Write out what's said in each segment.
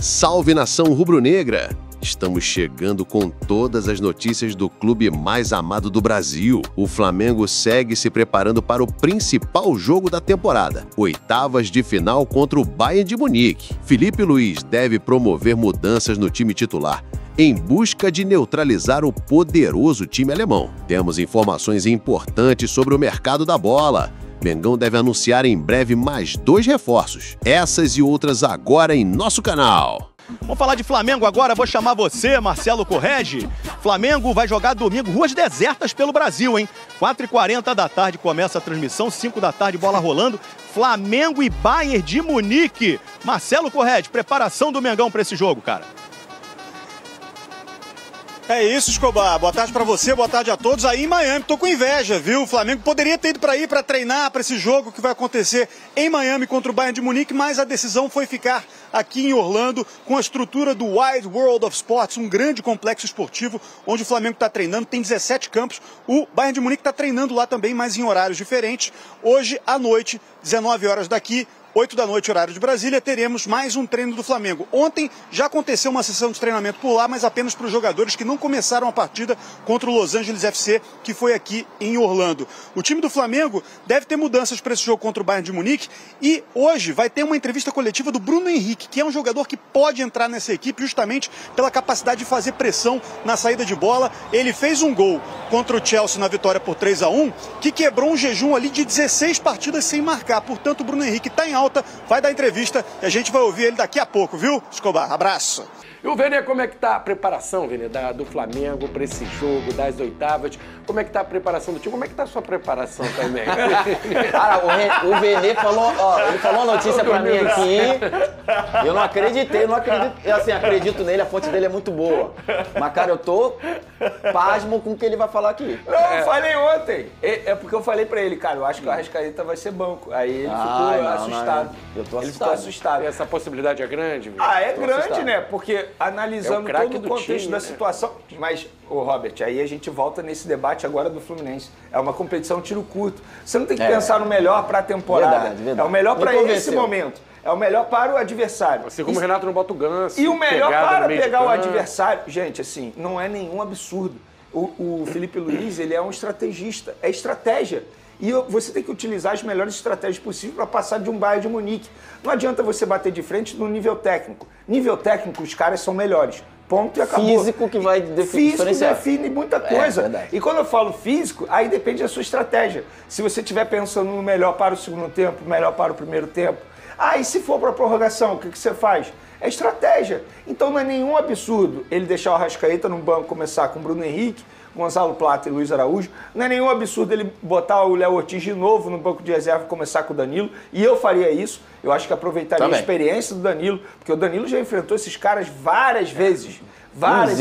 Salve nação rubro-negra! Estamos chegando com todas as notícias do clube mais amado do Brasil. O Flamengo segue se preparando para o principal jogo da temporada, oitavas de final contra o Bayern de Munique. Felipe Luiz deve promover mudanças no time titular, em busca de neutralizar o poderoso time alemão. Temos informações importantes sobre o mercado da bola. Mengão deve anunciar em breve mais 2 reforços. Essas e outras agora em nosso canal. Vamos falar de Flamengo agora, vou chamar você, Marcelo Correge. Flamengo vai jogar domingo, ruas desertas pelo Brasil, hein? 4h40 da tarde começa a transmissão, 5 da tarde, bola rolando. Flamengo e Bayern de Munique. Marcelo Correge, preparação do Mengão para esse jogo, cara. É isso, Escobar. Boa tarde pra você, boa tarde a todos. Aí em Miami, tô com inveja, viu? O Flamengo poderia ter ido pra aí pra treinar pra esse jogo que vai acontecer em Miami contra o Bayern de Munique, mas a decisão foi ficar aqui em Orlando com a estrutura do Wide World of Sports, um grande complexo esportivo onde o Flamengo tá treinando, tem 17 campos. O Bayern de Munique tá treinando lá também, mas em horários diferentes. Hoje à noite, 19 horas daqui, 8 da noite, horário de Brasília, teremos mais um treino do Flamengo. Ontem já aconteceu uma sessão de treinamento por lá, mas apenas para os jogadores que não começaram a partida contra o Los Angeles FC, que foi aqui em Orlando. O time do Flamengo deve ter mudanças para esse jogo contra o Bayern de Munique e hoje vai ter uma entrevista coletiva do Bruno Henrique, que é um jogador que pode entrar nessa equipe justamente pela capacidade de fazer pressão na saída de bola. Ele fez um gol contra o Chelsea na vitória por 3-1, que quebrou um jejum ali de 16 partidas sem marcar. Portanto, o Bruno Henrique está em alta, vai dar entrevista e a gente vai ouvir ele daqui a pouco, viu, Escobar? Abraço! E o Vene, como é que tá a preparação, Vene, do Flamengo para esse jogo, das oitavas? Como é que tá a preparação do time? Como é que tá a sua preparação também? Cara, o Vene falou, ó, ele falou uma notícia pra mim aqui, eu não acreditei, não acredito, eu, assim, acredito nele, a fonte dele é muito boa. Mas, cara, eu tô pasmo com o que ele vai falar aqui. Não, eu falei ontem. É porque eu falei pra ele, cara, eu acho que o Arrascaeta vai ser banco. Aí ele ficou assustado. Eu tô assustado. Ele ficou assustado. E essa possibilidade é grande, Vene? É grande, assustado, né? Porque analisando todo o contexto time, da né? situação. Mas, Robert, aí a gente volta nesse debate agora do Fluminense. É uma competição tiro curto. Você não tem que pensar no melhor para a temporada. Verdade. É o melhor para esse momento. É o melhor para o adversário. Assim como o Renato não bota o ganso. E o melhor para pegar o adversário. Gente, assim, não é nenhum absurdo. O Felipe Luiz, ele é um estrategista. É estratégia. E você tem que utilizar as melhores estratégias possíveis para passar de um Bayern de Munique. Não adianta você bater de frente no nível técnico. Nível técnico, os caras são melhores. Ponto e acabou. Físico que vai Físico define muita coisa. Verdade. E quando eu falo físico, aí depende da sua estratégia. Se você estiver pensando no melhor para o segundo tempo, melhor para o primeiro tempo. E se for para a prorrogação, o que você faz? É estratégia. Então não é nenhum absurdo ele deixar o Arrascaeta no banco, começar com Bruno Henrique, Gonzalo Plata e Luiz Araújo. Não é nenhum absurdo ele botar o Léo Ortiz de novo no banco de reserva e começar com o Danilo. E eu faria isso. Eu acho que aproveitaria a experiência do Danilo, porque o Danilo já enfrentou esses caras várias vezes. Várias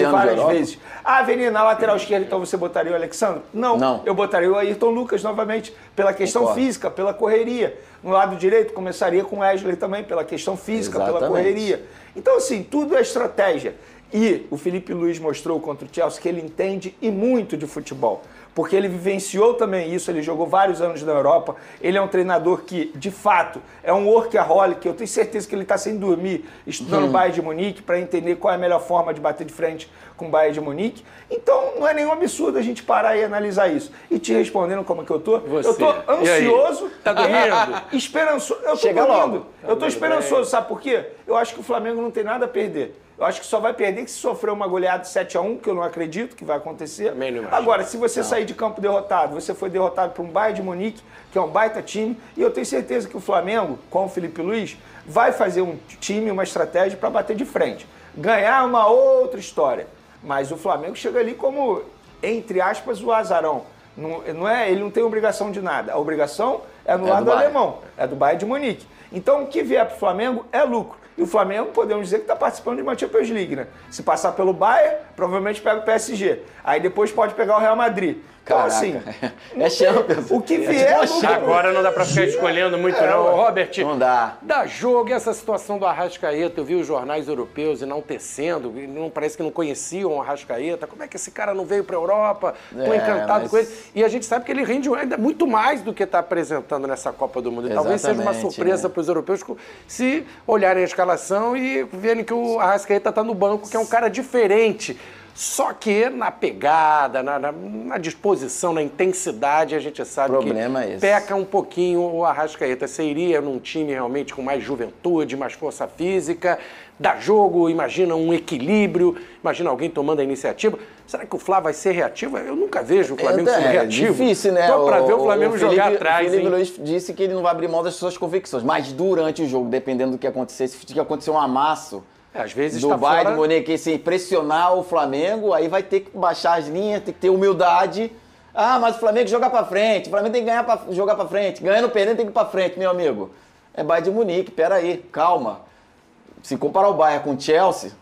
vezes. Veni, na lateral esquerda, então você botaria o Alexandre? Não. Eu botaria o Ayrton Lucas novamente, pela questão física, pela correria. No lado direito, começaria com o Wesley também, pela questão física, pela correria. Então, assim, tudo é estratégia. E o Felipe Luiz mostrou contra o Chelsea que ele entende e muito de futebol. Porque ele vivenciou também isso, ele jogou vários anos na Europa. Ele é um treinador que, de fato, é um workaholic. Eu tenho certeza que ele está sem dormir, estudando o Bayern de Munique para entender qual é a melhor forma de bater de frente com o Bayern de Munique. Então, não é nenhum absurdo a gente parar e analisar isso. E te respondendo como é que eu tô? Eu tô ansioso. Tá dormindo? Esperançoso. Eu tô dormindo. Eu tô esperançoso, sabe por quê? Eu acho que o Flamengo não tem nada a perder. Eu acho que só vai perder que se sofrer uma goleada de 7-1, que eu não acredito que vai acontecer. Agora, se você sair de campo derrotado, você foi derrotado por um Bayern de Munique, que é um baita time, e eu tenho certeza que o Flamengo, com o Felipe Luiz, vai fazer um time, uma estratégia para bater de frente. Ganhar uma outra história. Mas o Flamengo chega ali como, entre aspas, o azarão. Ele não tem obrigação de nada. A obrigação é no lado alemão, é do Bayern de Munique. Então, o que vier para o Flamengo é lucro. E o Flamengo, podemos dizer que está participando de uma Champions League, né? Se passar pelo Bayern, provavelmente pega o PSG. Aí depois pode pegar o Real Madrid. Então, Caraca, assim, é Champions. o que vier... Agora não dá pra ficar escolhendo muito, não. Robert, Não dá. dá jogo e essa situação do Arrascaeta. Eu vi os jornais europeus enaltecendo, não, parece que não conheciam o Arrascaeta. Como é que esse cara não veio pra Europa? Tô encantado com ele. E a gente sabe que ele rende ainda muito mais do que está apresentando nessa Copa do Mundo. E talvez seja uma surpresa para os europeus se olharem a escalação e verem que o Arrascaeta está no banco, que é um cara diferente. Só que na pegada, na disposição, na intensidade, a gente sabe que peca um pouquinho o Arrascaeta. Você iria num time realmente com mais juventude, mais força física, dá jogo, imagina um equilíbrio, imagina alguém tomando a iniciativa. Será que o Flá vai ser reativo? Eu nunca vejo o Flamengo sendo reativo. É difícil, né? Só para ver o Flamengo jogar atrás. O Felipe Luiz disse que ele não vai abrir mão das suas convicções, mas durante o jogo, dependendo do que acontecer, se acontecer um amasso, às vezes do Bayern de Munique, se pressionar o Flamengo, aí vai ter que baixar as linhas, tem que ter humildade. Ah, mas o Flamengo joga pra frente, o Flamengo tem que jogar pra frente. Ganhando, perdendo, tem que ir pra frente, meu amigo. É Bayern de Munique, peraí, calma. Se comparar o Bayern com o Chelsea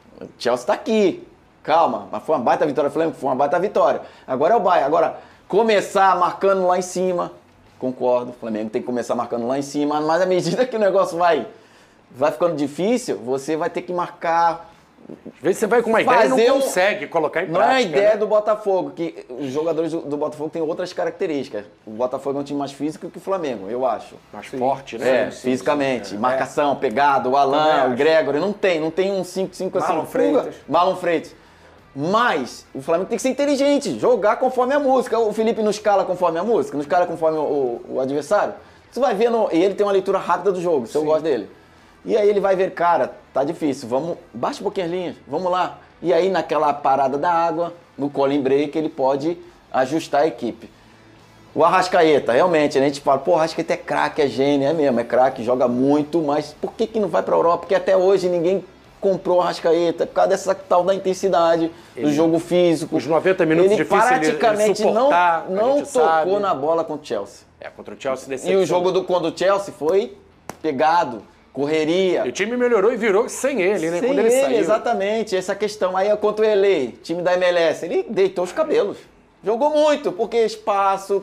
tá aqui. Calma, mas foi uma baita vitória do Flamengo, foi uma baita vitória. Agora é o Bayern. Agora, começar marcando lá em cima, concordo, o Flamengo tem que começar marcando lá em cima, mas à medida que o negócio vai ficando difícil, você vai ter que marcar. Às vezes você vai com uma ideia e não consegue colocar em prática. Não é a ideia, né? do Botafogo, que os jogadores do Botafogo têm outras características. O Botafogo é um time mais físico que o Flamengo, eu acho. Mais forte, né? É, fisicamente. Marcação, pegada, o Alan, o Gregory, não tem um 5-5 assim. Marlon Freitas. Mas o Flamengo tem que ser inteligente, jogar conforme a música. O Felipe não escala conforme a música, não escala conforme o adversário. Você vai ver, e ele tem uma leitura rápida do jogo, se eu gosto dele. E aí ele vai ver, cara, tá difícil, baixa um pouquinho as linhas, vamos lá. E aí naquela parada da água, no calling break, ele pode ajustar a equipe. O Arrascaeta, realmente, a gente fala, pô, o Arrascaeta é craque, é gênio, é mesmo, é craque, joga muito, mas por que não vai pra Europa? Porque até hoje ninguém comprou o Arrascaeta, por causa dessa tal da intensidade, do jogo físico. Os 90 minutos ele difíceis praticamente ele não tocou na bola contra o Chelsea. Contra o Chelsea decepcionou. E o jogo contra o Chelsea foi pegado. Correria. E o time melhorou e virou sem ele, né? Sem quando ele saiu. Exatamente, essa questão. Aí contra o LA, time da MLS, ele deitou os cabelos. Jogou muito, porque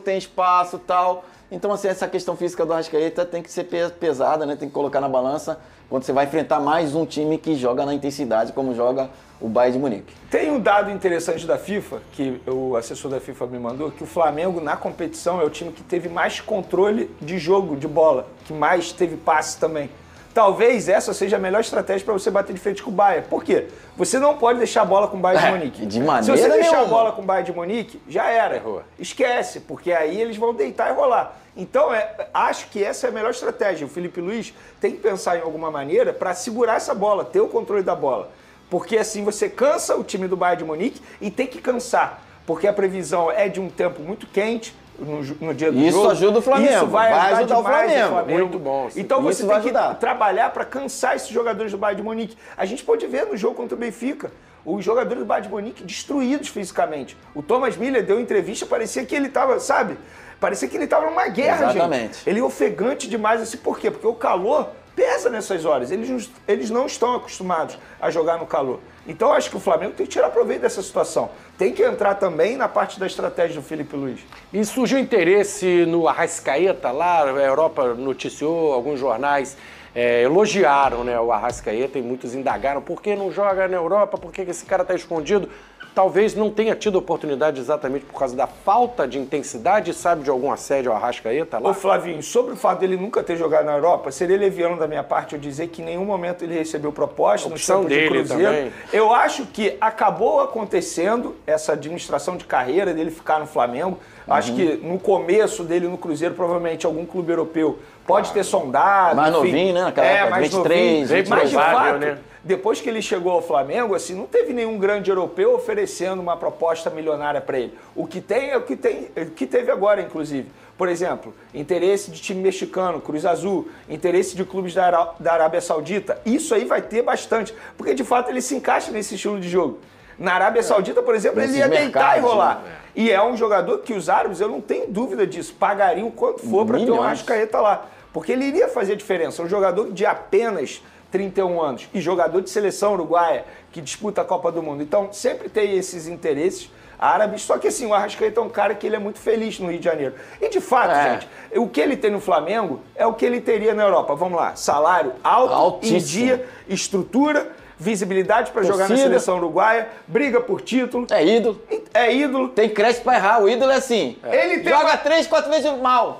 tem espaço e tal. Então, assim, essa questão física do Arrascaeta tem que ser pesada, né? Tem que colocar na balança quando você vai enfrentar mais um time que joga na intensidade, como joga o Bayern de Munique. Tem um dado interessante da FIFA, que o assessor da FIFA me mandou, que o Flamengo, na competição, é o time que teve mais controle de jogo, de bola, que mais teve passe também. Talvez essa seja a melhor estratégia para você bater de frente com o Bayern. Por quê? Você não pode deixar a bola com o Bayern de Munique. De maneira Se você deixar nenhuma. a bola com o Bayern de Munique, já era. Errou. Esquece, porque aí eles vão deitar e rolar. Então, acho que essa é a melhor estratégia. O Felipe Luiz tem que pensar em alguma maneira para segurar essa bola, ter o controle da bola. Porque assim você cansa o time do Bayern de Munique e tem que cansar. Porque a previsão é de um tempo muito quente, no dia do jogo. Isso ajuda o Flamengo. Isso vai ajudar o Flamengo. Muito bom. Sim. Então Isso você tem que trabalhar para cansar esses jogadores do Bayern de Munique. A gente pode ver no jogo contra o Benfica, os jogadores do Bayern de Munique destruídos fisicamente. O Thomas Müller deu entrevista, parecia que ele estava, sabe? Parecia que ele estava numa guerra, Exatamente. gente. Ele é ofegante demais, assim, por quê? Porque o calor pesa nessas horas. Eles não estão acostumados a jogar no calor. Então, acho que o Flamengo tem que tirar proveito dessa situação. Tem que entrar também na parte da estratégia do Felipe Luiz. E surgiu interesse no Arrascaeta lá, a Europa noticiou, alguns jornais elogiaram, né, o Arrascaeta e muitos indagaram por que não joga na Europa, por que esse cara está escondido. Talvez não tenha tido oportunidade exatamente por causa da falta de intensidade, sabe, de algum assédio ao Arrascaeta lá? Ô Flavinho, sobre o fato dele nunca ter jogado na Europa, seria leviano da minha parte eu dizer que em nenhum momento ele recebeu proposta no campo de Cruzeiro. Também. Eu acho que acabou acontecendo essa administração de carreira dele ficar no Flamengo. Acho que no começo dele no Cruzeiro, provavelmente algum clube europeu pode ter sondado. Mais novinho, né? Naquela época, mais 23, novinho. Mas de fato, né? Depois que ele chegou ao Flamengo, assim, não teve nenhum grande europeu oferecendo uma proposta milionária para ele. O que tem é o que teve agora, inclusive. Por exemplo, interesse de time mexicano, Cruz Azul, interesse de clubes da Arábia Saudita. Isso aí vai ter bastante, porque de fato ele se encaixa nesse estilo de jogo. Na Arábia Saudita, por exemplo, ele ia deitar e rolar. E é um jogador que os árabes, eu não tenho dúvida disso, pagariam quanto for para ter um Arrascaeta lá. Porque ele iria fazer diferença. Um jogador de apenas 31 anos e jogador de seleção uruguaia que disputa a Copa do Mundo. Então, sempre tem esses interesses. árabes. Só que assim, o Arrascaeta é um cara que ele é muito feliz no Rio de Janeiro. E de fato, gente, o que ele tem no Flamengo é o que ele teria na Europa. Vamos lá, salário alto, em dia, estrutura, visibilidade para jogar na seleção uruguaia, briga por título. É ídolo. É ídolo. Tem crédito pra errar. O ídolo é assim. Ele tem joga 3, 4 vezes mal.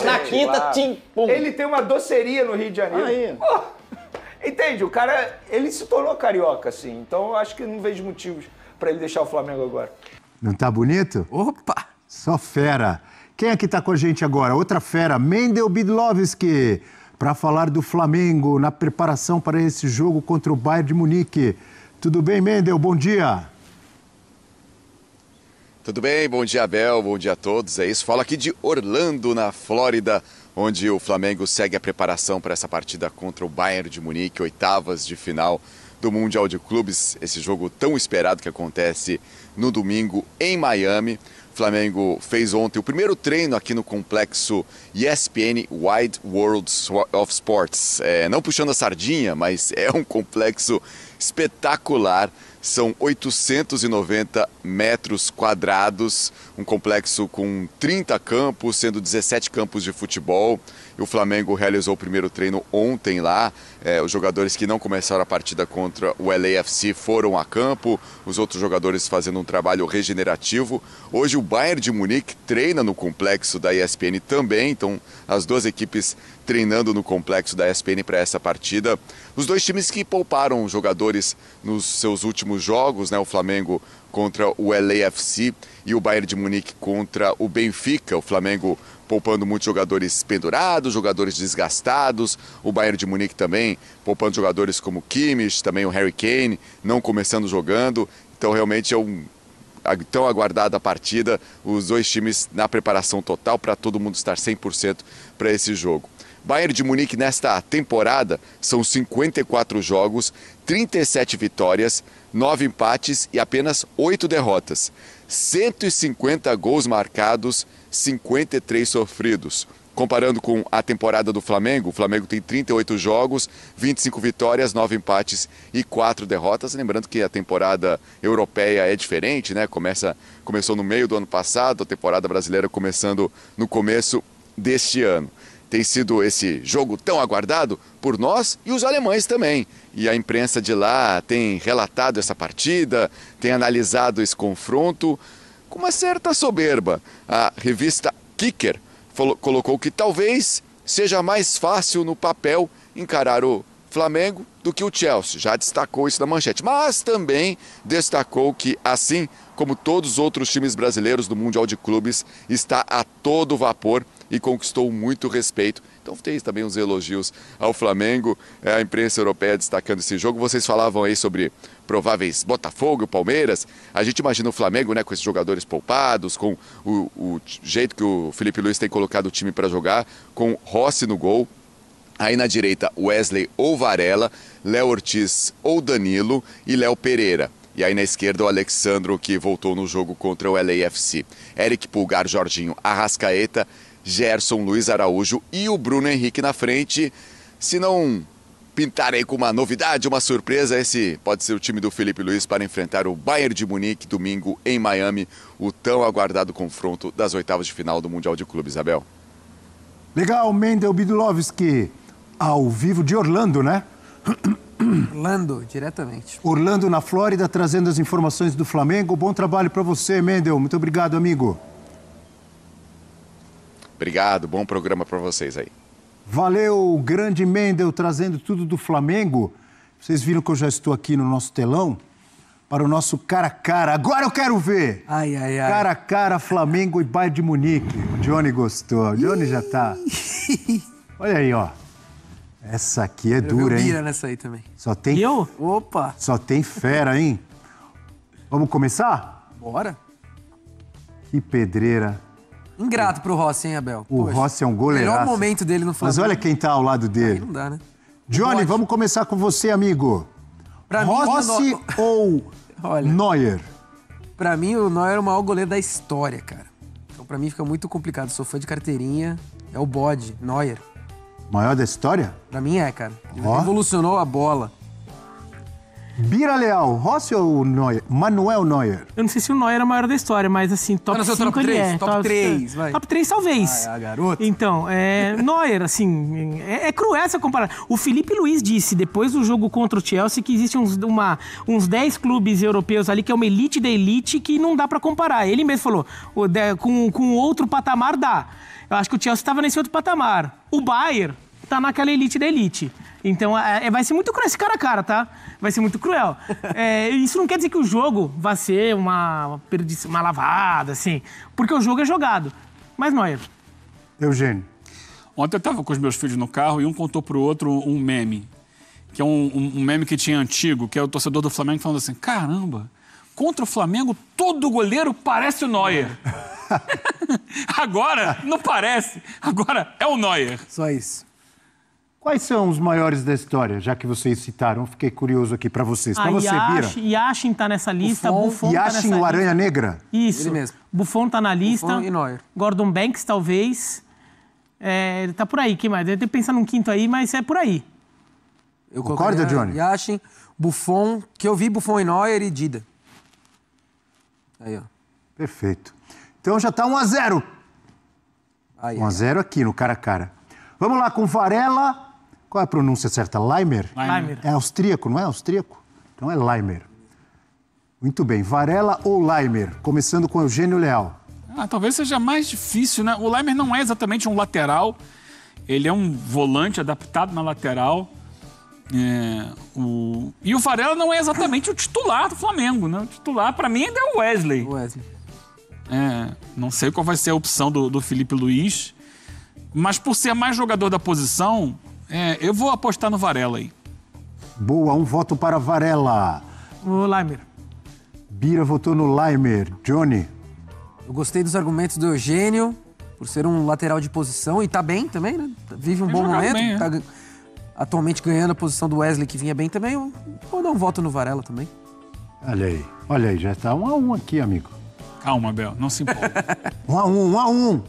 Na quinta, tim, pum. Ele tem uma doceria no Rio de Janeiro. Aí. Entende? O cara, ele se tornou carioca, assim. Então eu acho que não vejo motivos para ele deixar o Flamengo agora. Não tá bonito? Opa! Só fera. Quem é que tá com a gente agora? Outra fera, Mendel Bidlovski, para falar do Flamengo na preparação para esse jogo contra o Bayern de Munique. Tudo bem, Mendel? Bom dia. Tudo bem? Bom dia, Abel. Bom dia a todos. É isso. Falo aqui de Orlando, na Flórida, onde o Flamengo segue a preparação para essa partida contra o Bayern de Munique, oitavas de final do Mundial de Clubes, esse jogo tão esperado que acontece no domingo em Miami. O Flamengo fez ontem o primeiro treino aqui no complexo ESPN Wide World of Sports. Não puxando a sardinha, mas é um complexo espetacular. São 890 metros quadrados, um complexo com 30 campos, sendo 17 campos de futebol. E o Flamengo realizou o primeiro treino ontem lá. Os jogadores que não começaram a partida contra o LAFC foram a campo, os outros jogadores fazendo um trabalho regenerativo. Hoje o Bayern de Munique treina no complexo da ESPN também, então as duas equipes treinando no complexo da ESPN para essa partida. Os dois times que pouparam jogadores nos seus últimos jogos, né? O Flamengo contra o LAFC e o Bayern de Munique contra o Benfica. O Flamengo poupando muitos jogadores pendurados, jogadores desgastados. O Bayern de Munique também poupando jogadores como Kimmich, também o Harry Kane, não começando jogando. Então realmente é tão aguardada a partida, os dois times na preparação total para todo mundo estar 100% para esse jogo. Bayern de Munique nesta temporada são 54 jogos, 37 vitórias, 9 empates e apenas 8 derrotas. 150 gols marcados, 53 sofridos. Comparando com a temporada do Flamengo, o Flamengo tem 38 jogos, 25 vitórias, 9 empates e 4 derrotas. Lembrando que a temporada europeia é diferente, né? Começou no meio do ano passado, a temporada brasileira começando no começo deste ano. Tem sido esse jogo tão aguardado por nós e os alemães também. E a imprensa de lá tem relatado essa partida, tem analisado esse confronto com uma certa soberba. A revista Kicker colocou que talvez seja mais fácil no papel encarar o Flamengo do que o Chelsea. Já destacou isso na manchete, mas também destacou que, assim como todos os outros times brasileiros do Mundial de Clubes, está a todo vapor e conquistou muito respeito. Então fez também uns elogios ao Flamengo, a imprensa europeia destacando esse jogo. Vocês falavam aí sobre prováveis Botafogo e Palmeiras. A gente imagina o Flamengo, né, com esses jogadores poupados, com o jeito que o Felipe Luiz tem colocado o time para jogar, com Rossi no gol. Aí na direita, Wesley ou Varela, Léo Ortiz ou Danilo e Léo Pereira. E aí na esquerda, o Alexandro, que voltou no jogo contra o LAFC. Eric Pulgar, Jorginho, Arrascaeta, Gerson, Luiz Araújo e o Bruno Henrique na frente. Se não pintarem com uma novidade, uma surpresa, esse pode ser o time do Felipe Luiz para enfrentar o Bayern de Munique domingo em Miami, o tão aguardado confronto das oitavas de final do Mundial de Clubes, Abel. Legal, Mendel Bidlovski, ao vivo de Orlando, né? Orlando, diretamente. Orlando, na Flórida, trazendo as informações do Flamengo. Bom trabalho para você, Mendel. Muito obrigado, amigo. Obrigado, bom programa para vocês aí. Valeu, grande Mendel, trazendo tudo do Flamengo. Vocês viram que eu já estou aqui no nosso telão para o nosso cara a cara. Agora eu quero ver! Ai, ai, ai. Cara a cara, Flamengo e Bayern de Munique. O Johnny gostou, o Johnny já tá... Olha aí, ó. Essa aqui é dura, hein? Mira nessa aí também. Só tem... E eu? Opa! Só tem fera, hein? Vamos começar? Bora. Que pedreira. Ingrato pro Rossi, hein, Abel? O Rossi é um goleiraço. Melhor momento dele no Flamengo. Mas olha quem tá ao lado dele. Aí não dá, né? Johnny, vamos começar com você, amigo. Pra Rossi mim, ou olha, Neuer? Pra mim, o Neuer é o maior goleiro da história, cara. Então, pra mim, fica muito complicado. Sou fã de carteirinha. É o bode, Neuer. Maior da história? Pra mim é, cara. Ele Ó. revolucionou a bola. Bira Leal, Rossi ou Neuer? Manuel Neuer? Eu não sei se o Neuer é o maior da história, mas assim, top 5 ele é. Top 3, vai. Top 3 talvez. Garoto. Então, Neuer, assim, é cruel essa comparação. O Felipe Luiz disse, depois do jogo contra o Chelsea, que existem uns 10 clubes europeus ali, que é uma elite da elite, que não dá pra comparar. Ele mesmo falou, com outro patamar dá. Eu acho que o Chelsea estava nesse outro patamar. O Bayern tá naquela elite da elite. Então, vai ser muito cruel esse cara a cara, tá? Vai ser muito cruel. Isso não quer dizer que o jogo vai ser uma lavada, assim. Porque o jogo é jogado. Mas Neuer. Eugênio. Ontem eu tava com os meus filhos no carro e um contou pro outro um meme. Que é um meme que tinha antigo, que é o torcedor do Flamengo falando assim, caramba, contra o Flamengo todo goleiro parece o Neuer. Agora, não parece. Agora é o Neuer. Só isso. Quais são os maiores da história, já que vocês citaram? Fiquei curioso aqui pra vocês. Pra você, Bira. Yashin tá nessa lista, Buffon tá nessa lista. Yashin, o Aranha Negra? Isso. Ele mesmo. Buffon tá na lista. Buffon e Neuer. Gordon Banks, talvez. Tá por aí, quem mais? Eu tenho que pensar num quinto aí, mas é por aí. Eu Concorda, Johnny? Yashin, Buffon, que eu vi Buffon e Neuer e Dida. Aí, ó. Perfeito. Então já tá 1-0. 1-0 aqui no cara a cara. Vamos lá com Varela. Qual é a pronúncia certa? Leimer? Leimer. É austríaco, não é austríaco? Então é Leimer. Muito bem. Varela ou Leimer? Começando com Eugênio Leal. Talvez seja mais difícil, né? O Leimer não é exatamente um lateral. Ele é um volante adaptado na lateral. E o Varela não é exatamente o titular do Flamengo, né? O titular, pra mim, ainda é o Wesley. Não sei qual vai ser a opção do Felipe Luiz. Mas por ser mais jogador da posição, eu vou apostar no Varela aí. Boa, um voto para Varela. O Leimer. Bira votou no Leimer. Johnny? Eu gostei dos argumentos do Eugênio, por ser um lateral de posição, e tá bem também, né? Vive um bom momento. Bem, tá atualmente ganhando a posição do Wesley, que vinha bem também. Eu vou dar um voto no Varela também. Olha aí, já tá 1-1 aqui, amigo. Calma, Bel, não se empolga. 1-1.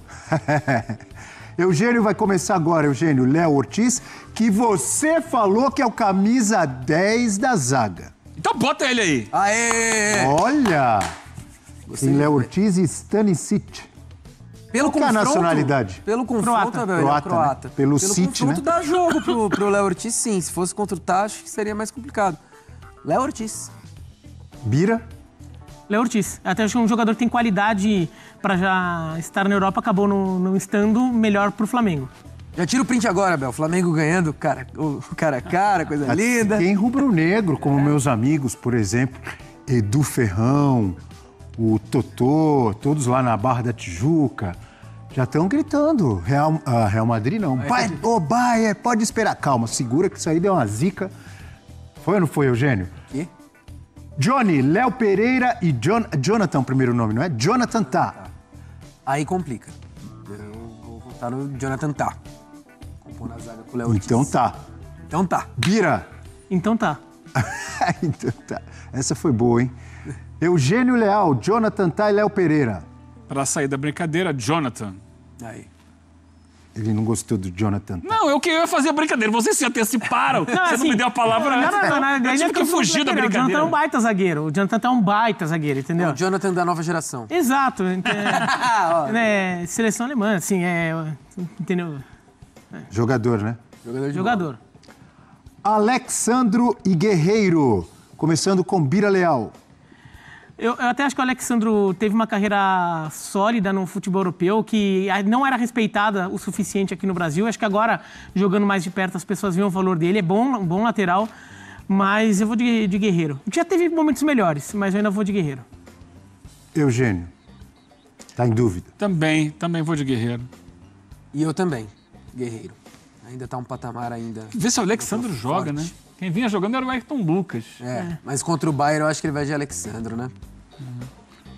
Eugênio vai começar agora, Eugênio. Léo Ortiz, que você falou que é o camisa 10 da zaga. Então bota ele aí. Aê! Olha! Tem Léo Ortiz e Stanisic. Pelo Qual é a nacionalidade? Pelo confronto, croata. Né? Pelo City, né? Confronto dá jogo pro Léo Ortiz, sim. Se fosse contra o Tacho, seria mais complicado. Léo Ortiz. Bira? Léo Ortiz. Até acho que é um jogador que tem qualidade para já estar na Europa, acabou não estando melhor pro Flamengo. Já tira o print agora, Bel. Flamengo ganhando, o cara a cara, coisa linda. Tem rubro-negro, como meus amigos, por exemplo, Edu Ferrão, o Totô, todos lá na Barra da Tijuca, já estão gritando. Real Madrid não. Bayern, pode esperar. Calma, segura que isso aí deu uma zica. Foi ou não foi, Eugênio? Que? Johnny, Léo Pereira e Jonathan, primeiro nome, não é? Jonathan Tah. Aí complica. Eu vou votar no Jonathan Tah. Compor na zaga com o Léo Ortiz. Então tá. Bira. Então tá. Então tá. Essa foi boa, hein? Eugênio Leal, Jonathan Tah e Léo Pereira. Pra sair da brincadeira, Jonathan. Aí. Ele não gostou do Jonathan Tah. Não, eu queria fazer brincadeira. Vocês se anteciparam. Você não me deu a palavra antes. Eu tive que fugir da brincadeira. O Jonathan é um baita zagueiro. O Jonathan é um baita zagueiro, entendeu? É o Jonathan da nova geração. Exato. Seleção alemã, assim, entendeu? Jogador, né? Jogador. Alexandro e Guerreiro. Começando com Bira Leal. Eu até acho que o Alexandro teve uma carreira sólida no futebol europeu, que não era respeitada o suficiente aqui no Brasil. Acho que agora, jogando mais de perto, as pessoas veem o valor dele. É bom lateral, mas eu vou de Guerreiro. Já teve momentos melhores, mas eu ainda vou de Guerreiro. Eugênio, tá em dúvida? Também vou de Guerreiro. E eu também, Guerreiro. Ainda tá um patamar ainda... Vê se o Alexandro joga, né? Quem vinha jogando era o Ayrton Lucas. Mas contra o Bayern eu acho que ele vai de Alexandro, né?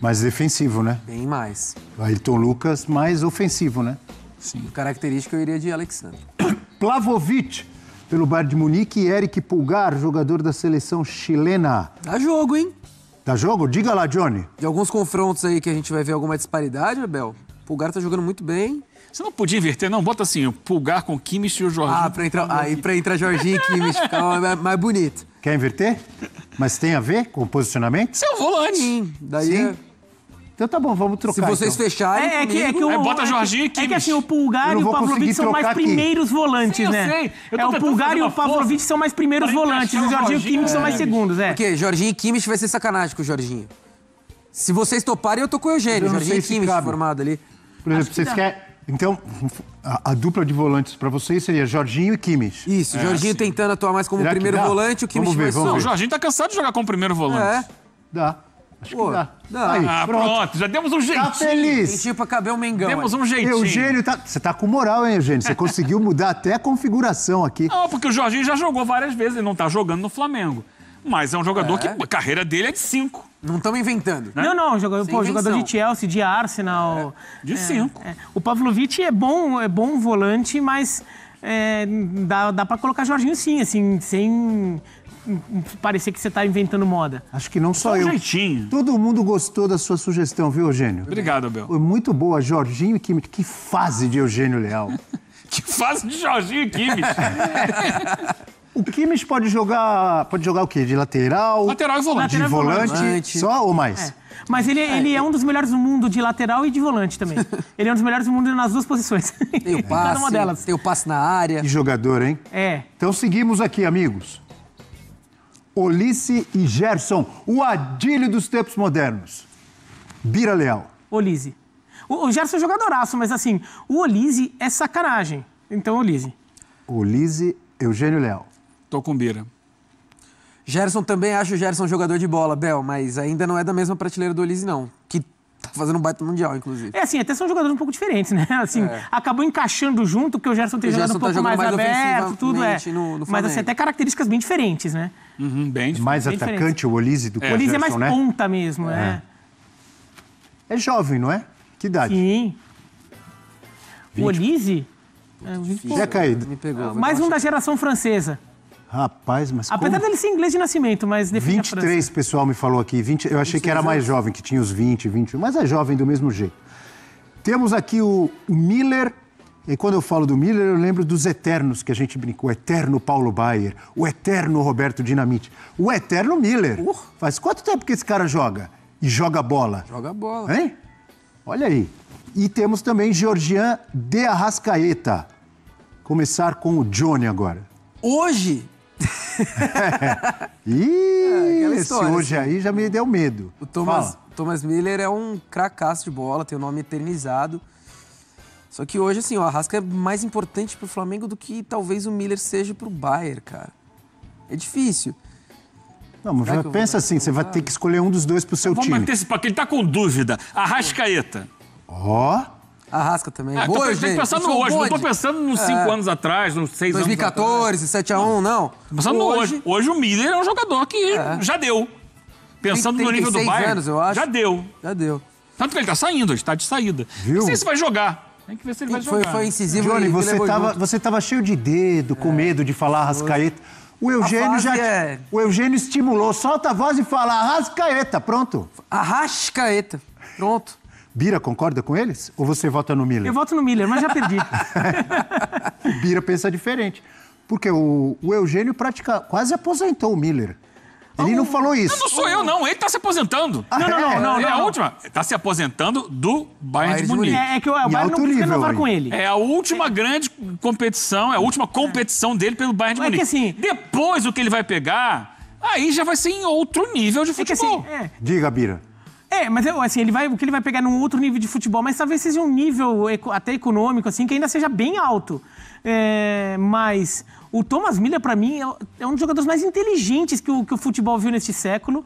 Mais defensivo, né? Bem mais. O Ayrton Lucas mais ofensivo, né? Sim. Por característica eu iria de Alexandro. Plavovic, pelo Bayern de Munique, e Eric Pulgar, jogador da seleção chilena. Dá jogo, hein? Dá jogo? Diga lá, Johnny. De alguns confrontos aí que a gente vai ver alguma disparidade, Abel. O Pulgar tá jogando muito bem. Você não podia inverter, não? Bota assim, o Pulgar com o Kimmich e o Jorginho. Pra entrar Jorginho e Kimmich, ficar mais bonito. Quer inverter? Mas tem a ver com o posicionamento? Seu volante. Sim, daí... Sim. Então tá bom, vamos trocar. Se vocês então. fecharem bota Jorginho e Kimmich. É que assim, o Pulgar e o Pavlovic são mais primeiros volantes, né? Sei. O Pulgar e o Pavlovic são mais primeiros volantes. O Jorginho e o Kimmich são mais segundos, Porque Jorginho e Kimmich vai ser sacanagem com o Jorginho. Se vocês toparem, eu tô com o Eugênio. Jorginho e Kimmich formado ali. Por exemplo, vocês querem... Então, a dupla de volantes para vocês seria Jorginho e Kimmich. Isso, Jorginho tentando atuar mais como primeiro volante, o Kimmich mais Não, o Jorginho tá cansado de jogar como primeiro volante. Dá. Acho que dá. Aí, pronto. Já demos um jeitinho. Tá feliz. Jeitinho pra caber o Mengão. Demos um jeitinho. Eugênio, você tá com moral, hein, Eugênio? Você conseguiu mudar até a configuração aqui. Não, porque o Jorginho já jogou várias vezes, ele não tá jogando no Flamengo. Mas é um jogador que a carreira dele é de 5. Não estamos inventando. Né? Não, jogador de Chelsea, de Arsenal. De 5. O Pavlovic é bom volante, mas dá pra colocar Jorginho sim, assim, sem parecer que você tá inventando moda. Acho que não só eu. Jeitinho. Todo mundo gostou da sua sugestão, viu, Eugênio? Obrigado, Abel. Foi muito boa, Jorginho e Kimmich. Que fase de Eugênio Leal. Que fase de Jorginho e Kimmich. O Kimmich pode jogar o quê? De lateral? Lateral e volante. De volante só ou mais? Mas ele é um dos melhores do mundo de lateral e de volante também. Ele é um dos melhores do mundo nas duas posições. Tem o passe, cada uma delas. Tem o passe na área. Que jogador, hein? Então seguimos aqui, amigos. Olise e Gerson, o Adílio dos tempos modernos. Bira Leal. Olise. O Gerson é jogadoraço, mas assim, o Olise é sacanagem. Então, Olise. Olise, Eugênio Leal. Tô com Bira. Gerson também acho o Gerson jogador de bola, Bel, mas ainda não é da mesma prateleira do Olise, não. Que tá fazendo um baita mundial, inclusive. Assim, até são jogadores um pouco diferentes, né? Assim, acabou encaixando junto, porque o Gerson tem jogado um pouco mais aberto, tudo no mas assim, até características bem diferentes, né? Bem mais bem atacante diferentes. o Olise do que o Gerson, Olise é mais né? ponta mesmo, né? É jovem, não é? Que idade? Sim. 20. O Olise... Já caído. Me pegou. Mais um da geração francesa. Rapaz, mas apesar dele ser inglês de nascimento, mas defende 23, pessoal me falou aqui. 20, eu achei que era mais jovem, que tinha os 20, 21, mas é jovem do mesmo jeito. Temos aqui o Miller, e quando eu falo do Miller, eu lembro dos eternos que a gente brincou. O eterno Paulo Baier, o eterno Roberto Dinamite, o eterno Miller. Faz quanto tempo que esse cara joga? E joga bola? Joga bola. Hein? Olha aí. E temos também Georgian de Arrascaeta. Começar com o Johnny agora. Hoje... Ih, esse história, hoje assim. aí já me deu medo. O Thomas Miller é um cracaço de bola, tem o nome eternizado. Só que hoje, assim, o Arrasca é mais importante pro Flamengo do que talvez o Miller seja pro Bayern, cara. É difícil. Não, mas pensa assim, você vai ter que escolher um dos dois pro seu time. Vamos antecipar, porque ele tá com dúvida. Arrascaeta. Arrasca também. Tem que pensar no hoje, não tô pensando nos 5 anos atrás, nos 6 anos atrás. 2014, 7-1, não. Tô pensando no hoje. Hoje o Miller é um jogador que já deu. Pensando no nível do Bayern, anos, eu acho. já deu. Já deu. Tanto que ele tá saindo, está de saída. Viu? Não sei se vai jogar. Tem que ver se ele vai jogar. Foi incisivo. Johnny, você tava cheio de dedo, com medo de falar Arrascaeta. O Eugênio estimulou. Solta a voz e fala Arrascaeta. Pronto. Arrascaeta. Pronto. Bira concorda com eles? Ou você vota no Miller? Eu voto no Miller, mas já perdi. O Bira pensa diferente. Porque o Eugênio quase aposentou o Miller. Ele não falou isso. Não sou eu, não. Ele tá se aposentando. Não. É a última. Tá se aposentando do Bayern de Munique. É que o Bayern não quis renovar com ele. É a última grande competição, é a última competição dele pelo Bayern de Munique. É que assim... Depois o que ele vai pegar, aí já vai ser em outro nível de futebol. É que assim, Diga, Bira. Mas assim, o que ele vai pegar num outro nível de futebol, mas talvez seja um nível até econômico, assim, que ainda seja bem alto. Mas o Thomas Miller, pra mim, é um dos jogadores mais inteligentes que o futebol viu neste século.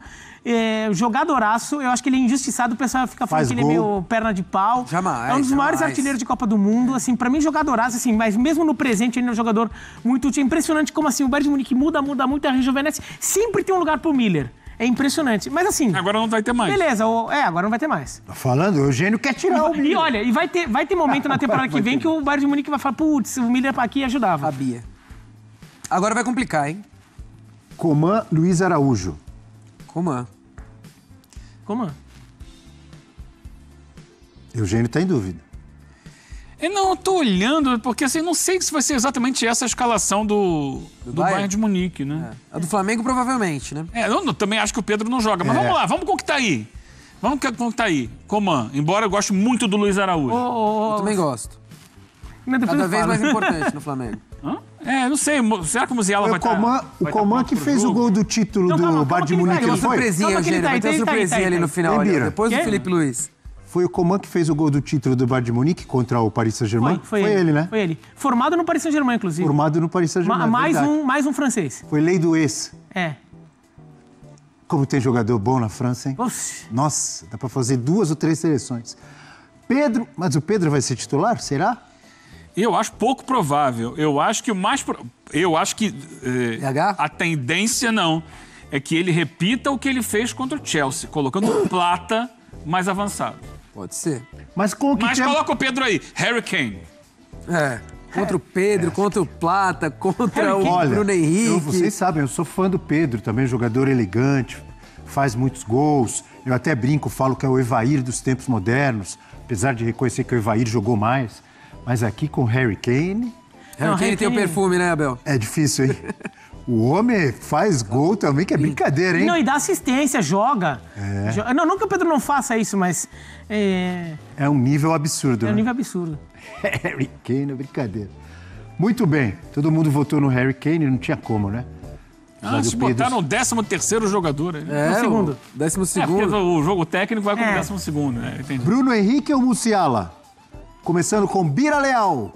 Jogadoraço, eu acho que ele é injustiçado, o pessoal fica falando que ele é meio perna de pau. Jamais. É um dos maiores artilheiros de Copa do Mundo, assim, pra mim, jogadoraço, assim, mas mesmo no presente ele é um jogador muito útil. É impressionante como, assim, o Bayern de Munique muda muito, rejuvenesce. Sempre tem um lugar pro Miller. É impressionante. Mas assim... Agora não vai ter mais. Beleza, agora não vai ter mais. Tá falando, o Eugênio quer tirar o Miller. E olha, vai ter momento na temporada que vem que o Bayern de Munique vai falar, putz, o Miller aqui ajudava. Sabia. Agora vai complicar, hein? Coman, Luiz Araújo. Coman. Eugênio tá em dúvida. Não, eu tô olhando, porque assim, não sei se vai ser exatamente essa a escalação do Bayern de Munique, né? A do Flamengo, provavelmente, né? Eu também acho que o Pedro não joga. Mas vamos lá, vamos com o que tá aí. Vamos com o que tá aí. Coman, embora eu goste muito do Luiz Araújo. Eu também gosto. Cada vez mais importante no Flamengo. Não sei. Será que o Musiala vai estar... O Coman que fez o gol do título do Bayern de Munique, Tem uma não foi? surpresinha, Eugênio. Vai ter uma surpresinha ali no final, depois do Felipe Luiz. Foi o Coman que fez o gol do título do Bayern de Munique contra o Paris Saint-Germain? Foi ele, né? Foi ele. Formado no Paris Saint-Germain, inclusive. Formado no Paris Saint-Germain, mais um francês. Foi lei do ex. Como tem jogador bom na França, hein? Oxi. Nossa, dá pra fazer 2 ou 3 seleções. Mas o Pedro vai ser titular, será? Eu acho pouco provável. Eu acho que a tendência é que ele repita o que ele fez contra o Chelsea, colocando o Plata mais avançado. Pode ser. Mas coloca o Pedro aí, Harry Kane. Contra o Pedro, contra o Plata, contra o Bruno Henrique. Vocês sabem, eu sou fã do Pedro, também jogador elegante, faz muitos gols. Eu até brinco, falo que é o Evair dos tempos modernos, apesar de reconhecer que o Evair jogou mais. Mas aqui com o Harry Kane... Harry Kane tem o perfume, né, Abel? É difícil, hein? O homem faz gol também, que é brincadeira, hein? Não, e dá assistência, joga. Não que o Pedro não faça isso, mas... É um nível absurdo, né? É um nível absurdo. Harry Kane é brincadeira. Muito bem, todo mundo votou no Harry Kane, não tinha como, né? Se botaram o 13º jogador. Segundo. 12º. Porque o jogo técnico vai com o 12º, né? Entendi. Bruno Henrique ou Musiala? Começando com Bira Leal.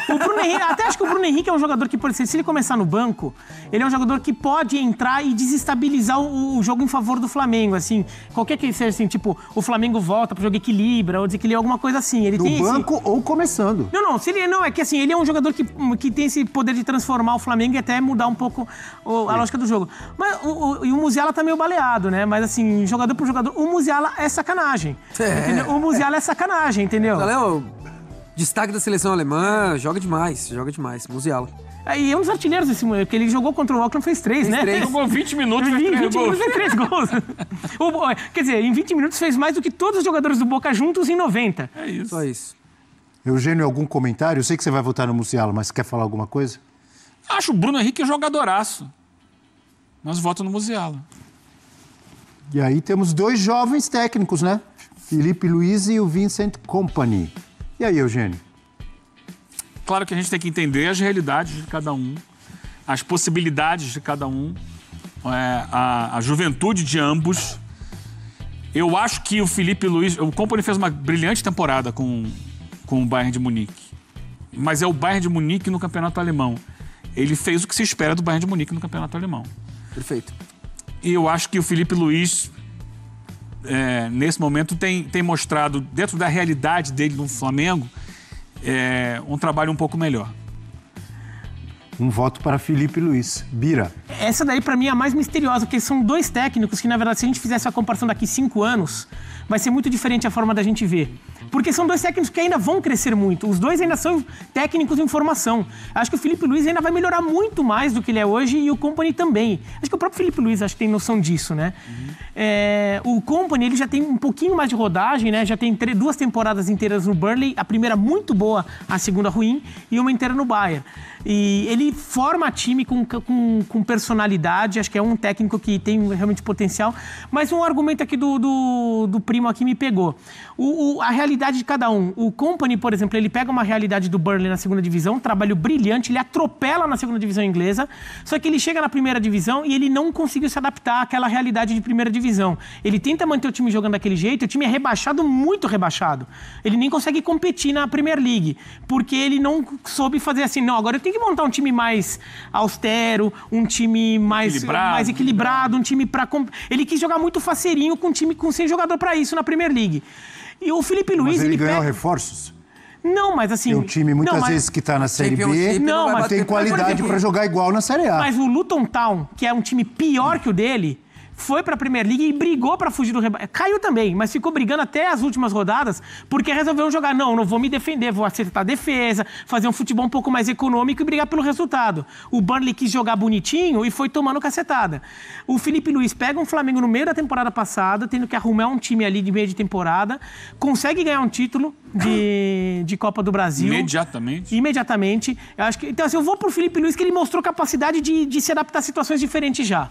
O Bruno Henrique, até acho que o Bruno Henrique é um jogador que, por exemplo, se ele começar no banco, ele é um jogador que pode entrar e desestabilizar o jogo em favor do Flamengo, assim. Qualquer que seja, assim, tipo, o Flamengo volta pro jogo, equilibra, ou desequilibra, alguma coisa assim. Ele tem banco ou começando. É que assim, ele é um jogador que tem esse poder de transformar o Flamengo e até mudar um pouco a lógica do jogo. Mas o Musiala tá meio baleado, né? Mas assim, jogador por jogador, o Musiala é sacanagem. Entendeu? O Musiala é sacanagem, entendeu? Destaque da seleção alemã, joga demais, Musiala. E é um dos artilheiros desse momento, porque ele jogou contra o Auckland, fez 3, né? Jogou 20 minutos, fez 3 gols. Quer dizer, em 20 minutos fez mais do que todos os jogadores do Boca juntos em 90. É isso. Só isso. Eugênio, algum comentário? Eu sei que você vai votar no Musiala, mas quer falar alguma coisa? Acho o Bruno Henrique jogadoraço. Mas voto no Musiala. E aí temos 2 jovens técnicos, né? Felipe Luiz e o Vincent Kompany. E aí, Eugênio? Claro que a gente tem que entender as realidades de cada um, as possibilidades de cada um, a juventude de ambos. Eu acho que o Felipe Luiz... O Kompany fez uma brilhante temporada com o Bayern de Munique. Mas é o Bayern de Munique no campeonato alemão. Ele fez o que se espera do Bayern de Munique no campeonato alemão. Perfeito. E eu acho que o Felipe Luiz... nesse momento tem mostrado, dentro da realidade dele no Flamengo, um trabalho um pouco melhor. Um voto para Felipe Luiz. Bira. Essa daí, pra mim, é a mais misteriosa, porque são 2 técnicos que, na verdade, se a gente fizesse a comparação daqui 5 anos, vai ser muito diferente a forma da gente ver. Porque são 2 técnicos que ainda vão crescer muito. Os 2 ainda são técnicos em formação. Acho que o Felipe Luiz ainda vai melhorar muito mais do que ele é hoje e o Kompany também. Acho que o próprio Felipe Luiz acho que tem noção disso, né? O Kompany, ele já tem um pouquinho mais de rodagem, né? Já tem 2 temporadas inteiras no Burnley, a primeira muito boa, a segunda ruim, e uma inteira no Bayern. E ele forma time com personalidade, acho que é um técnico que tem realmente potencial. Mas um argumento aqui do primo aqui me pegou. A realidade de cada um. O Kompany, por exemplo, ele pega uma realidade do Burnley na segunda divisão, um trabalho brilhante, ele atropela na segunda divisão inglesa, só que ele chega na primeira divisão e ele não conseguiu se adaptar àquela realidade de primeira divisão. Ele tenta manter o time jogando daquele jeito, o time é rebaixado, muito rebaixado. Ele nem consegue competir na Premier League, porque ele não soube fazer assim, não, agora eu tenho que montar um time mais austero, um time mais equilibrado, um time para... Ele quis jogar muito faceirinho com um time sem jogador para isso na Premier League. E o Felipe Luiz... Mas ele ganhou reforços? Não, mas assim... Tem um time muitas vezes que está na Série B, mas tem qualidade para jogar igual na Série A. Mas o Luton Town, que é um time pior que o dele, foi para a Premier League e brigou para fugir do rebaixamento. Caiu também, mas ficou brigando até as últimas rodadas, porque resolveu jogar. Não vou me defender, vou acertar a defesa, fazer um futebol um pouco mais econômico e brigar pelo resultado. O Burnley quis jogar bonitinho e foi tomando cacetada. O Filipe Luís pega um Flamengo no meio da temporada passada, tendo que arrumar um time ali de meio de temporada, consegue ganhar um título de Copa do Brasil. Imediatamente. Eu acho que, então, assim, eu vou pro Filipe Luís, que ele mostrou capacidade de se adaptar a situações diferentes já.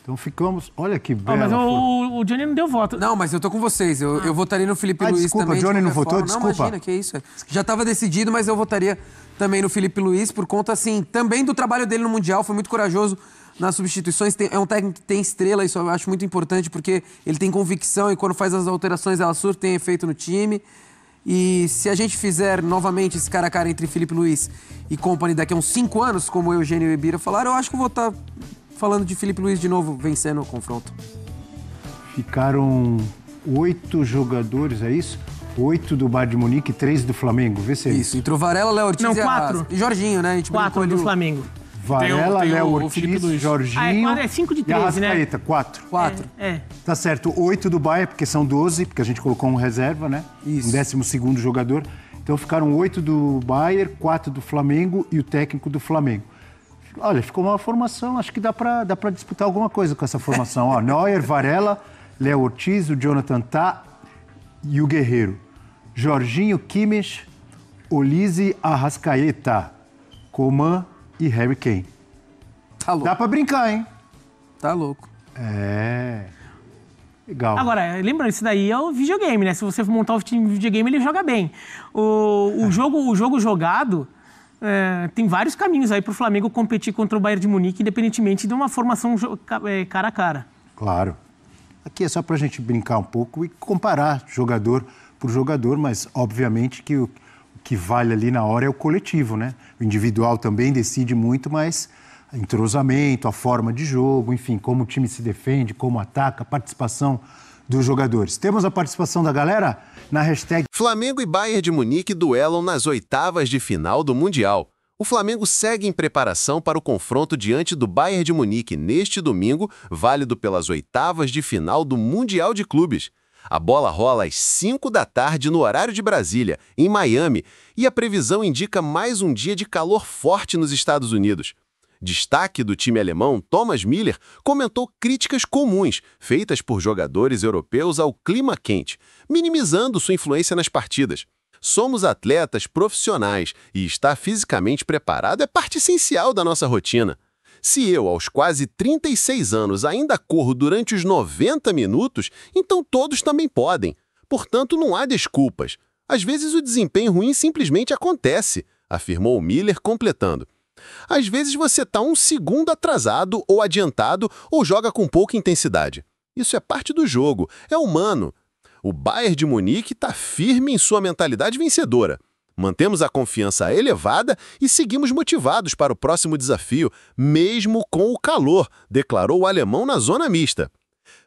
Então ficamos... Olha que bela... Mas o Johnny não deu voto. Não, mas eu tô com vocês. Eu votaria no Filipe Luís desculpa, também. Desculpa, o Johnny não votou? Forma. Desculpa. Não, imagina, que isso. Já estava decidido, mas eu votaria também no Filipe Luís por conta, assim, também do trabalho dele no Mundial. Foi muito corajoso nas substituições. É um técnico que tem estrela, isso eu acho muito importante, porque ele tem convicção e quando faz as alterações, elas surtem efeito no time. E se a gente fizer novamente esse cara a cara entre Filipe Luís e Company daqui a uns 5 anos, como o Eugênio e o Ibira falaram, eu acho que eu vou estar falando de Filipe Luís de novo, vencendo o confronto. Ficaram 8 jogadores, é isso? 8 do Bayern de Munique e 3 do Flamengo, vê se é isso. Entrou Varela, Léo Ortiz e 4. E Jorginho, né? A gente 4 do Flamengo. Varela, Léo Ortiz, Jorginho é 5 de 13, e Arrascaeta, 4. Tá certo, 8 do Bayern, porque são 12, porque a gente colocou um reserva, né? Isso. Um 12º jogador. Então ficaram 8 do Bayern, 4 do Flamengo e o técnico do Flamengo. Olha, ficou uma formação, acho que dá pra disputar alguma coisa com essa formação. Ó, Neuer, Varela, Léo Ortiz, o Jonathan Tah e o Guerreiro. Jorginho, Kimmich, Olise, Arrascaeta, Coman e Harry Kane. Tá louco. Dá pra brincar, hein? Tá louco. Legal. Agora, lembrando, isso daí é o videogame, né? Se você montar o time de videogame, ele joga bem. O jogo jogado... tem vários caminhos aí para o Flamengo competir contra o Bayern de Munique, independentemente de uma formação cara a cara. Claro. Aqui é só para a gente brincar um pouco e comparar jogador por jogador, mas obviamente que o que vale ali na hora é o coletivo, né? O individual também decide muito, mas entrosamento, a forma de jogo, enfim, como o time se defende, como ataca, a participação dos jogadores. Temos a participação da galera na hashtag Flamengo e Bayern de Munique duelam nas oitavas de final do Mundial. O Flamengo segue em preparação para o confronto diante do Bayern de Munique neste domingo, válido pelas oitavas de final do Mundial de Clubes. A bola rola às 5 da tarde no horário de Brasília, em Miami, e a previsão indica mais um dia de calor forte nos Estados Unidos. Destaque do time alemão, Thomas Müller, comentou críticas comuns feitas por jogadores europeus ao clima quente, minimizando sua influência nas partidas. Somos atletas profissionais e estar fisicamente preparado é parte essencial da nossa rotina. Se eu, aos quase 36 anos, ainda corro durante os 90 minutos, então todos também podem. Portanto, não há desculpas. Às vezes o desempenho ruim simplesmente acontece, afirmou Müller, completando. Às vezes você está 1 segundo atrasado ou adiantado ou joga com pouca intensidade. Isso é parte do jogo, é humano. O Bayern de Munique está firme em sua mentalidade vencedora. Mantemos a confiança elevada e seguimos motivados para o próximo desafio, mesmo com o calor, declarou o alemão na zona mista.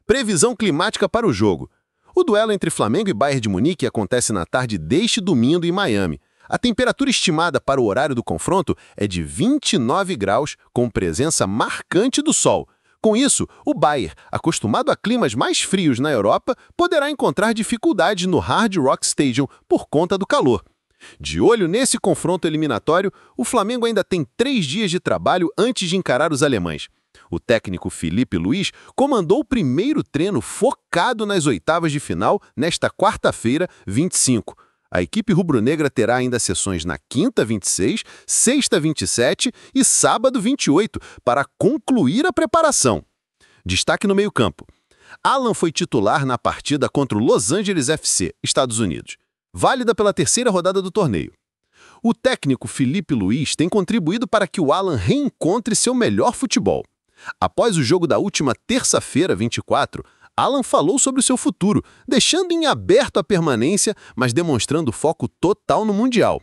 Previsão climática para o jogo. O duelo entre Flamengo e Bayern de Munique acontece na tarde deste domingo em Miami. A temperatura estimada para o horário do confronto é de 29 graus, com presença marcante do sol. Com isso, o Bayern, acostumado a climas mais frios na Europa, poderá encontrar dificuldades no Hard Rock Stadium por conta do calor. De olho nesse confronto eliminatório, o Flamengo ainda tem 3 dias de trabalho antes de encarar os alemães. O técnico Filipe Luís comandou o primeiro treino focado nas oitavas de final nesta quarta-feira, 25. A equipe rubro-negra terá ainda sessões na quinta, 26, sexta, 27 e sábado, 28, para concluir a preparação. Destaque no meio-campo. Alan foi titular na partida contra o Los Angeles FC, Estados Unidos, válida pela 3ª rodada do torneio. O técnico Filipe Luís tem contribuído para que o Alan reencontre seu melhor futebol. Após o jogo da última terça-feira, 24, Alan falou sobre o seu futuro, deixando em aberto a permanência, mas demonstrando foco total no Mundial.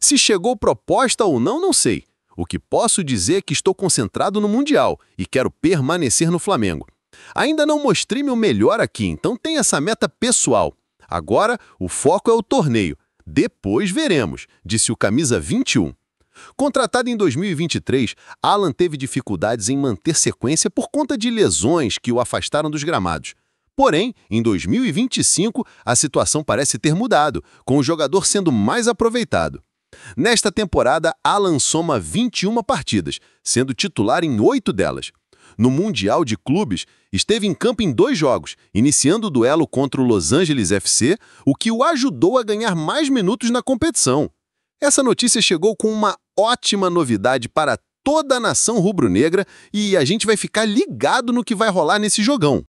Se chegou proposta ou não, não sei. O que posso dizer é que estou concentrado no Mundial e quero permanecer no Flamengo. Ainda não mostrei meu melhor aqui, então tem essa meta pessoal. Agora, o foco é o torneio. Depois veremos, disse o camisa 21. Contratado em 2023, Alan teve dificuldades em manter sequência por conta de lesões que o afastaram dos gramados. Porém, em 2025, a situação parece ter mudado, com o jogador sendo mais aproveitado. Nesta temporada, Alan soma 21 partidas, sendo titular em 8 delas. No Mundial de Clubes, esteve em campo em 2 jogos, iniciando o duelo contra o Los Angeles FC, o que o ajudou a ganhar mais minutos na competição. Essa notícia chegou com uma ótima novidade para toda a nação rubro-negra e a gente vai ficar ligado no que vai rolar nesse jogão.